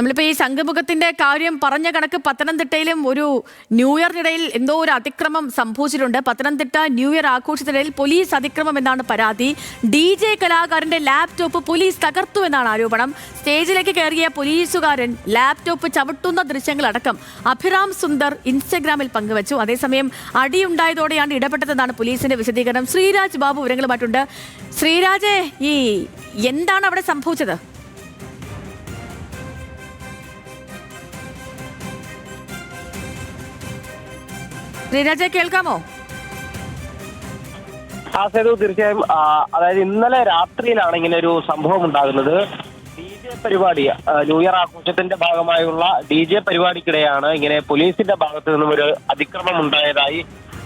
നമ്മളിപ്പോൾ ഈ സംഘമുഖത്തിന്റെ കാര്യം പറഞ്ഞ കണക്ക് പത്തനംതിട്ടയിലും ഒരു ന്യൂ ഇയറിനിടയിൽ എന്തോ ഒരു അതിക്രമം സംഭവിച്ചിട്ടുണ്ട്. പത്തനംതിട്ട ന്യൂ ഇയർ ആഘോഷത്തിനിടയിൽ പോലീസ് അതിക്രമം എന്നാണ് പരാതി. DJ കലാകാരന്റെ ലാപ്ടോപ്പ് പോലീസ് തകർത്തു എന്നാണ് ആരോപണം. സ്റ്റേജിലേക്ക് കയറിയ പോലീസുകാരൻ ലാപ്ടോപ്പ് ചവിട്ടുന്ന ദൃശ്യങ്ങളടക്കം അഭിറാം സുന്ദർ ഇൻസ്റ്റഗ്രാമിൽ പങ്കുവച്ചു. അതേസമയം അടിയുണ്ടായതോടെയാണ് ഇടപെട്ടതെന്നാണ് പോലീസിന്റെ വിശദീകരണം. ശ്രീരാജ് ബാബു വിവരങ്ങളുമായിട്ടുണ്ട്. ശ്രീരാജ്, എന്താണ് അവിടെ സംഭവിച്ചത്? ശ്രീരാജെ, കേൾക്കാമോ? സേതു, തീർച്ചയായും. അതായത് ഇന്നലെ രാത്രിയിലാണ് ഇങ്ങനെ ഒരു സംഭവം ഉണ്ടാകുന്നത്. DJ പരിപാടി, ന്യൂ ഇയർ ആഘോഷത്തിന്റെ ഭാഗമായുള്ള DJ പരിപാടിക്കിടെയാണ് ഇങ്ങനെ പോലീസിന്റെ ഭാഗത്ത് നിന്നും ഒരു അതിക്രമം ഉണ്ടായതായി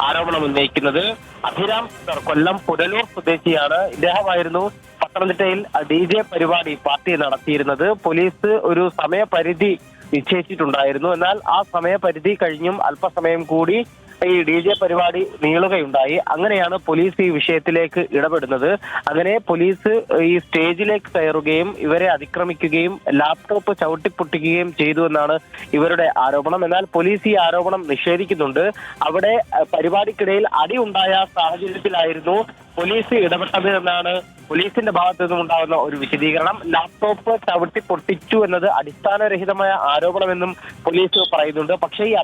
ആരോപണം ഉന്നയിക്കുന്നത്. അഭിരാം കൊല്ലം പുനലൂർ സ്വദേശിയാണ്. ഇദ്ദേഹമായിരുന്നു പത്തനംതിട്ടയിൽ DJ പരിപാടി പാർട്ടി നടത്തിയിരുന്നത്. പോലീസ് ഒരു സമയപരിധി നിശ്ചയിച്ചിട്ടുണ്ടായിരുന്നു. എന്നാൽ ആ സമയപരിധി കഴിഞ്ഞും അല്പസമയം കൂടി ഈ DJ പരിപാടി നീളുകയുണ്ടായി. അങ്ങനെയാണ് പോലീസ് ഈ വിഷയത്തിലേക്ക് ഇടപെടുന്നത്. അങ്ങനെ പോലീസ് ഈ സ്റ്റേജിലേക്ക് കയറുകയും ഇവരെ അതിക്രമിക്കുകയും ലാപ്ടോപ്പ് ചവിട്ടിപ്പൊട്ടിക്കുകയും ചെയ്തു എന്നാണ് ഇവരുടെ ആരോപണം. എന്നാൽ പോലീസ് ഈ ആരോപണം നിഷേധിക്കുന്നുണ്ട്. അവിടെ പരിപാടിക്കിടയിൽ അടി ഉണ്ടായ സാഹചര്യത്തിലായിരുന്നു പോലീസ് ഇടപെട്ടത് എന്നാണ് പോലീസിന്റെ ഭാഗത്തു നിന്നും ഉണ്ടാകുന്ന ഒരു വിശദീകരണം. ലാപ്ടോപ്പ് ചവിട്ടി പൊട്ടിച്ചു എന്നത് അടിസ്ഥാനരഹിതമായ ആരോപണമെന്നും പോലീസ് പറയുന്നുണ്ട്. പക്ഷേ ഈ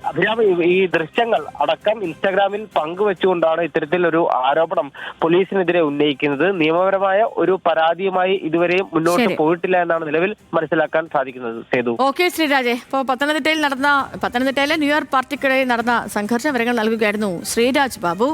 അഭിരാം ഈ ദൃശ്യങ്ങൾ അടക്കം ഇൻസ്റ്റാഗ്രാമിൽ പങ്കുവെച്ചുകൊണ്ടാണ് ഇത്തരത്തിലൊരു ആരോപണം പോലീസിനെതിരെ ഉന്നയിക്കുന്നത്. നിയമപരമായ ഒരു പരാതിയുമായി ഇതുവരെയും മുന്നോട്ട് പോയിട്ടില്ല എന്നാണ് നിലവിൽ മനസ്സിലാക്കാൻ സാധിക്കുന്നത്. സേതു. ഓക്കെ ശ്രീരാജെ, ഇപ്പോൾ പത്തനംതിട്ടയിലെ ന്യൂ ഇയർ പാർട്ടിക്കിടയിൽ നടന്ന സംഘർഷ വിവരങ്ങൾ നൽകുകയായിരുന്നു ശ്രീരാജ് ബാബു.